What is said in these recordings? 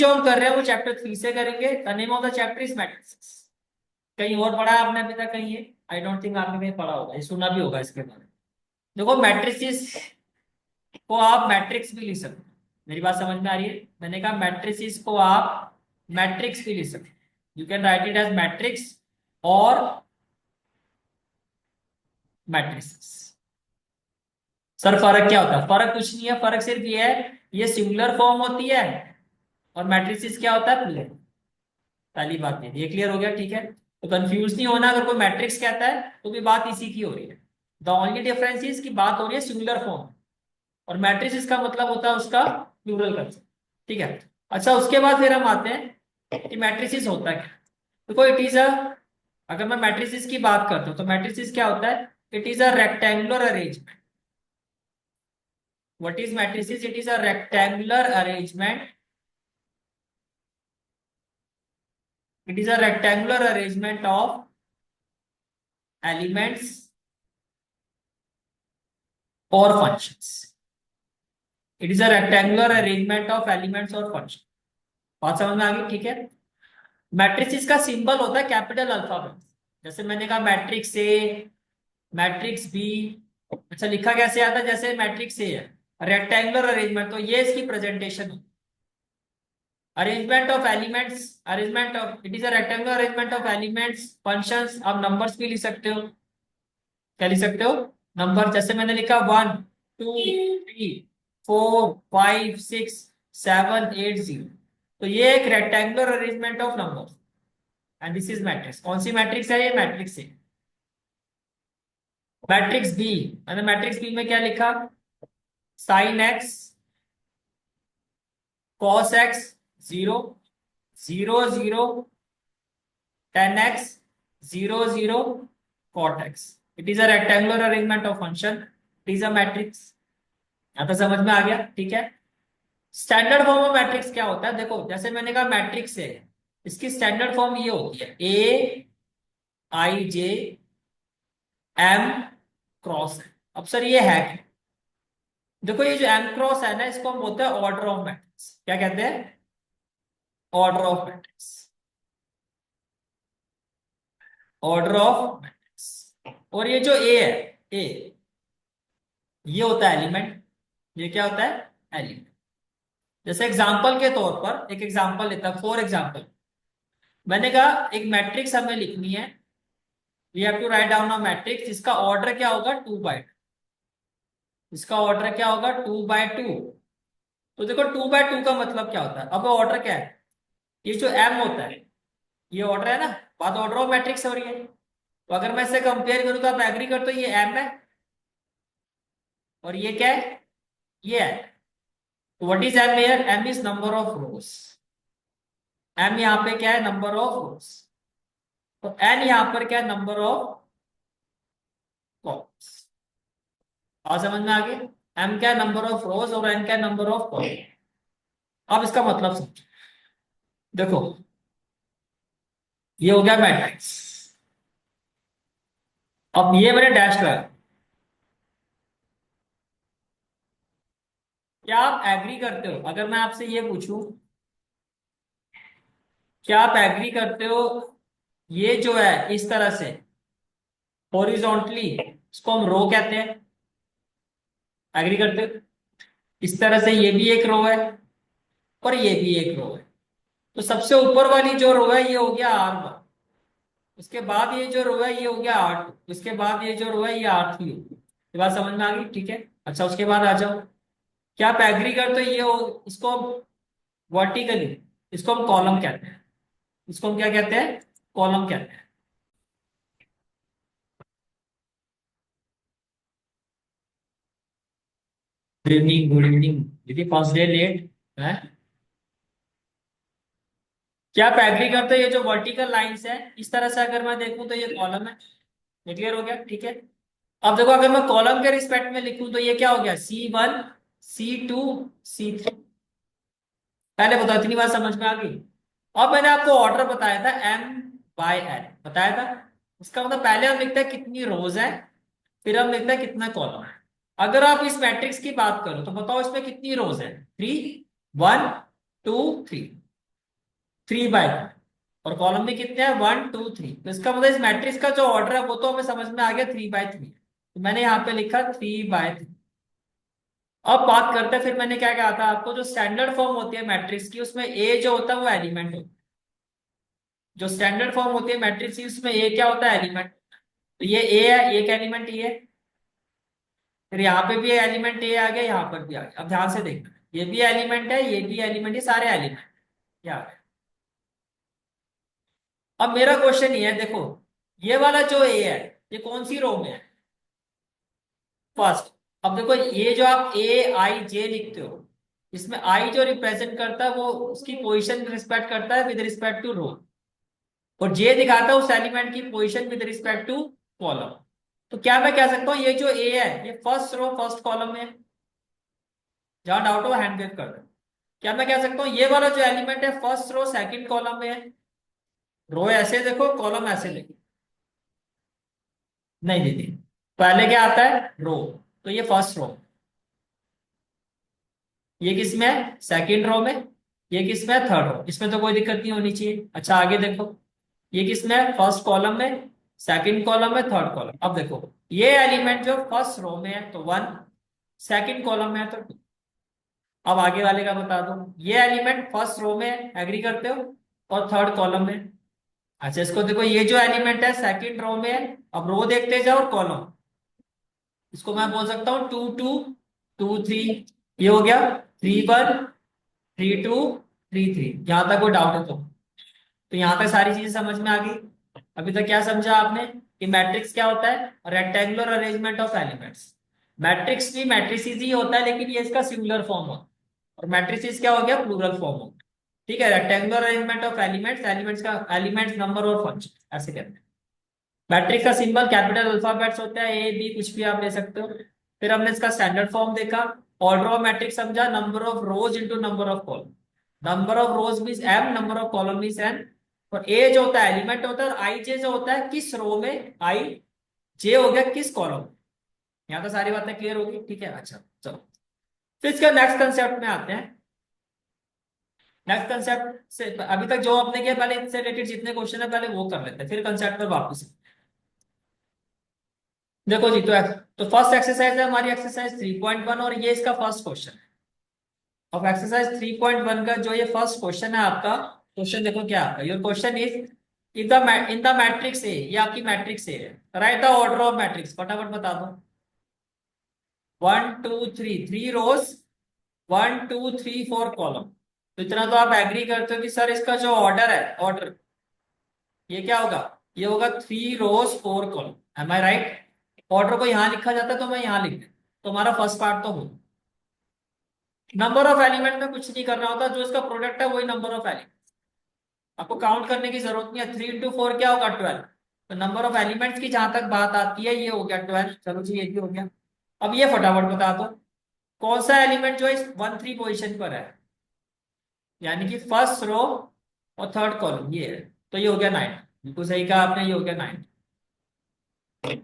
जो हम कर रहे हैं वो चैप्टर 3 से करेंगे। The name of the chapter is matrices. कहीं और पढ़ा है आपने अभी तक? कहीं है? आई डोंट थिंक आपने कहीं पढ़ा होगा, ये सुना भी होगा इसके बारे में। देखो, मैट्रिसेस को आप मैट्रिक्स भी लिख सकते हो। मेरी बात समझ में आ रही है? मैंने कहा मैट्रिसेस को आप मैट्रिक्स भी लिख सकते हो। You can write it as matrix और मैट्रिसेस। सर फर्क क्या होता है? फर्क कुछ नहीं है, फर्क सिर्फ ये है, ये सिंगुलर फॉर्म होती है और मैट्रिसेस क्या होता है? प्लूरल। पहली बात ये क्लियर हो गया? ठीक है, तो कंफ्यूज नहीं होना। अगर कोई मैट्रिक्स कहता है तो भी बात इसी की हो रही है। द ओनली डिफरेंस इज की बात हो रही है सिंगुलर फॉर्म, और मैट्रिसेस का मतलब होता है उसका प्लूरल कंसेप्ट। ठीक है। अच्छा, उसके बाद फिर हम आते हैं कि मैट्रिसेस होता क्या। देखो, इट इज अ, अगर मैं मैट्रिसेस की बात करता हूँ तो मैट्रिसेस क्या होता है? It is a rectangular arrangement. What is matrices? It is a rectangular arrangement. It is a rectangular arrangement of elements or functions. It is a rectangular arrangement of elements or functions. बात समझ में आ गई? ठीक है। Matrix का symbol होता है capital alphabet. जैसे मैंने कहा मैट्रिक्स ए, मैट्रिक्स बी। अच्छा, लिखा कैसे आता है? जैसे मैट्रिक्स ए है, रेक्टेंगुलर अरेंजमेंट, तो ये इसकी प्रेजेंटेशन है। Arrangement of elements, arrangement of, it is a rectangular arrangement of elements, functions. आप नंबर्स भी लिख सकते हो। क्या लिख सकते हो? नंबर। जैसे मैंने लिखा 1 2 3 4 5 6 7 8 0, तो ये एक rectangular arrangement of numbers and this is matrix. कौन सी मैट्रिक्स है? ये मैट्रिक्स है। मैट्रिक्स बी, मैंने मैट्रिक्स बी में क्या लिखा? Sine x, cos x, 0 0 0, 10x, 0 0, cot x। It is a rectangular arrangement of function, it is a matrix. यहां तक समझ में आ गया? ठीक है। स्टैंडर्ड फॉर्म ऑफ मैट्रिक्स क्या होता है? देखो, जैसे मैंने कहा मैट्रिक्स है, इसकी स्टैंडर्ड फॉर्म ये होती है ए आई जे एम क्रॉस है। अब सर ये है क्या? देखो, ये जो एम क्रॉस है ना, इसको हम बोलते हैं ऑर्डर ऑफ मैट्रिक्स। क्या कहते हैं? Order of matrix. Order of matrix. और ये जो ए है, ए, ये होता है एलिमेंट। ये क्या होता है? एलिमेंट। जैसे एग्जांपल के तौर पर एक एग्जांपल लेता है, फॉर एग्जांपल मैंने कहा एक मैट्रिक्स हमें लिखनी है। We have to write down a matrix, इसका ऑर्डर क्या होगा? 2 बाय 2। इसका ऑर्डर क्या होगा? 2 बाय 2। तो देखो, 2 बाय 2 का मतलब क्या होता है? अब ऑर्डर क्या है? ये जो एम होता है, ये ऑर्डर है ना, बात ऑर्डर ऑफ मैट्रिक्स हो रही है। तो अगर मैं इसे कंपेयर करूं तो आप एग्री करते हो ये एम है और ये क्या है? ये है। तो what is M here? M is number of rows. M यहाँ पे क्या है? Number of rows. तो एन यहाँ पर क्या है? Number of columns. और समझ में आ गया? एम क्या है? नंबर ऑफ रोज, और एन क्या है? Number of column. अब इसका मतलब समझो। देखो, ये हो गया मैट्रिक्स। अब ये मैंने डैश लगाया। क्या आप एग्री करते हो? अगर मैं आपसे ये पूछूं, क्या आप एग्री करते हो ये जो है इस तरह से हॉरिजॉन्टली, इसको हम रो कहते हैं? एग्री करते हो? इस तरह से ये भी एक रो है और ये भी एक रो है। तो सबसे ऊपर वाली जो रो है ये हो गया R1। उसके बाद ये जो रो है ये हो गया R2। उसके बाद ये जो रो है ये R3 हो गई। ये बात समझ में आ गई? ठीक है। अच्छा, उसके बाद आ जाओ। क्या आप एग्री करते हो ये हो, इसको वर्टिकली, इसको हम कॉलम कहते हैं। इसको हम क्या कहते हैं? कॉलम कहते हैं। गुड इवनिंग, गुड इवनिंग दीदी, फर्स्ट डे लेट है। क्या आप एग्री करते हो ये जो वर्टिकल लाइंस है इस तरह से अगर मैं देखूं तो ये कॉलम है? ये क्लियर हो गया? ठीक है। अब देखो, अगर मैं कॉलम के रिस्पेक्ट में लिखूं तो ये क्या हो गया? C1, C2, C3। पहले बताओ, इतनी बात समझ में आ गई? अब मैंने आपको ऑर्डर बताया था M/N, बताया था। इसका मतलब पहले हम लिखते हैं कितनी रोज है, फिर हम लिखते हैं कितना कॉलम है। अगर आप इस मैट्रिक्स की बात करो तो बताओ इसमें कितनी रोज है? 3, 1, 2, 3। 3 बाय 3, और कॉलम में कितने हैं 1 2 3। तो इसका मतलब इस मैट्रिक्स का जो ऑर्डर है वो तो हमें समझ में आ गया 3 बाय 3। तो मैंने यहाँ पे लिखा 3 बाय 3। अब बात करते हैं, फिर मैंने क्या कहा था आपको, जो स्टैंडर्ड फॉर्म होती है मैट्रिक्स की उसमें ए जो होता है वो एलिमेंट होता है। जो स्टैंडर्ड फॉर्म होती है मैट्रिक्स की उसमें ए क्या होता है, एलिमेंट। तो ये ए है, एक एलिमेंट ये है। फिर यहाँ पे भी एलिमेंट ए आ गया, यहाँ पर भी आ गया। अब ध्यान से देखना, ये भी एलिमेंट है, ये भी एलिमेंट, ये सारे एलिमेंट क्या है। अब मेरा क्वेश्चन ये है, देखो ये वाला जो ए है ये कौन सी रो में है, फर्स्ट। अब देखो ये जो आप ए आई जे लिखते हो, इसमें आई जो रिप्रेजेंट करता है वो उसकी पोजीशन रिस्पेक्ट करता है विद रिस्पेक्ट टू रो, और जे दिखाता है उस एलिमेंट की position with respect to column. तो क्या मैं कह सकता हूँ ये जो ए है ये फर्स्ट रो फर्स्ट कॉलम में है। जहां डाउट हो हैंड वेव कर दो। क्या मैं कह सकता हूँ ये वाला जो एलिमेंट है फर्स्ट रो सेकंड कॉलम में है। रो ऐसे देखो, कॉलम ऐसे देखो, नहीं दीदी, पहले क्या आता है रो, तो ये फर्स्ट रो। ये किस में है, सेकंड रो में। ये किस में है, थर्ड रो। इसमें तो कोई दिक्कत नहीं होनी चाहिए। अच्छा आगे देखो, ये किस में है, फर्स्ट कॉलम में, सेकंड कॉलम में, थर्ड कॉलम। अब देखो ये एलिमेंट जो फर्स्ट रो में है तो 1, सेकंड कॉलम में है तो 2। अब आगे वाले का बता दो, ये एलिमेंट फर्स्ट रो में एग्री करते हो और थर्ड कॉलम में। अच्छा इसको देखो, ये जो एलिमेंट है सेकंड रो में है। अब रो देखते जाओ और कॉलम, इसको मैं बोल सकता हूँ 2 2 2 3। ये हो गया 3 1 3 2 3 3। यहां तक कोई डाउट है तो यहां तक सारी चीजें समझ में आ गई। अभी तक क्या समझा आपने कि मैट्रिक्स क्या होता है, rectangular arrangement of elements. Matrix भी मैट्रिसेस ही होता है, लेकिन ये इसका सिंगुलर फॉर्म होता है, और मैट्रिसेस क्या हो गया, प्लूरल फॉर्म होता है। ठीक है, rectangular arrangement of elements, elements का एलिमेंट्स नंबर और फंक्शन ऐसे कहते हैं। मैट्रिक्स का सिंबल कैपिटल अल्फाबेट्स होता है, ए बी कुछ भी आप ले सकते हो। फिर हमने इसका स्टैंडर्ड फॉर्म देखा, ऑर्डर ऑफ मैट्रिक्स समझा, number of rose into number of column. Number of rose means m, number of column means n। और ए जो होता है एलिमेंट होता है, और आई जे जो होता है किस रो में, आई जे हो गया किस कॉलम। यहाँ तो सारी बातें क्लियर होगी, ठीक है। अच्छा चलो, फिर इसका नेक्स्ट कंसेप्ट में आते हैं। नेक्स्ट कंसेप्ट से अभी तक जो आपने किया, पहले इससे रिलेटेड जितने क्वेश्चन है पहले वो कर लेते हैं, फिर कंसेप्ट पर वापस। देखो जी, तो फर्स्ट एक्सरसाइज है हमारी एक्सरसाइज 3.1, और ये इसका फर्स्ट क्वेश्चन है। अब एक्सरसाइज 3.1 का जो ये फर्स्ट क्वेश्चन है आपका, क्वेश्चन देखो क्या आपका, your question is in the matrix A, ये आपकी मैट्रिक्स ए है, right the order of matrix. फटाफट बता दो। 1 2 3, 3 रोज, 1 2 3 4 कॉलम। तो इतना तो आप एग्री करते हो कि सर इसका जो ऑर्डर है, ऑर्डर ये क्या होगा, ये होगा 3 रोज 4 कॉलम। एम आई राइट। ऑर्डर को यहां लिखा जाता है तो मैं यहां लिख देता, तो हमारा फर्स्ट पार्ट तो हो। नंबर ऑफ एलिमेंट में कुछ नहीं करना होता, जो इसका प्रोडक्ट है वही नंबर ऑफ एलिमेंट। आपको काउंट करने की जरूरत नहीं है। 3 इंटू 4 क्या होगा, 12। तो नंबर ऑफ एलिमेंट्स की जहां तक बात आती है ये हो गया 12। चलो जी, ये भी हो गया। अब ये फटाफट बता दो, कौन सा एलिमेंट जो इस 1 3 पोजिशन पर है, यानी कि फर्स्ट रो और थर्ड कॉलम ये है। तो ये हो गया 9, बिल्कुल सही कहा आपने, ये हो गया 9।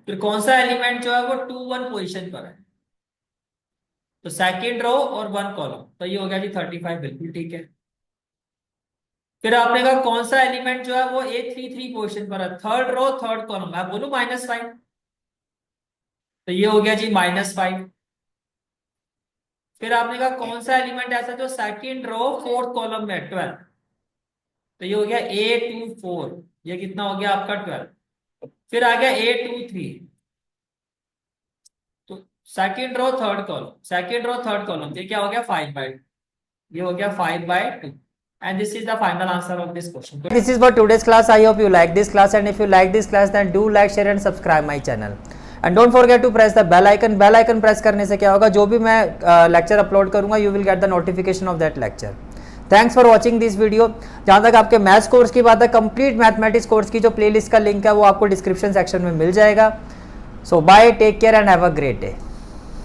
फिर कौन सा एलिमेंट जो है वो 2 1 पोजिशन पर है, तो सेकेंड रो और 1 कॉलम, तो ये हो गया जी 35, बिल्कुल ठीक है। फिर आपने कहा कौन सा एलिमेंट जो है वो ए 3 3 पोजिशन पर है, थर्ड रो थर्ड कॉलम, मैं बोलूं -5, तो ये हो गया जी -5। फिर आपने कहा कौन सा एलिमेंट ऐसा जो सेकंड रो फोर्थ कॉलम में 12, तो ये हो गया A24, ये कितना हो गया आपका 12। फिर आ गया A23, तो second row third column, second row third column, ये क्या हो गया 5/2, ये हो गया 5/2। And this is the final answer of this question. This is for today's class. I hope you like this class, and if you like this class then do like, share and subscribe my channel. And don't forget to press the bell icon. Bell icon press करने से क्या होगा, जो भी मैं lecture upload करूँगा you will get the notification of that lecture. Thanks for watching this video. जहाँ तक आपके मैथ्स कोर्स की बात है, कंप्लीट मैथमेटिक्स कोर्स की जो प्लेलिस्ट का लिंक है वो आपको डिस्क्रिप्शन सेक्शन में मिल जाएगा. So bye, take care and have a great day.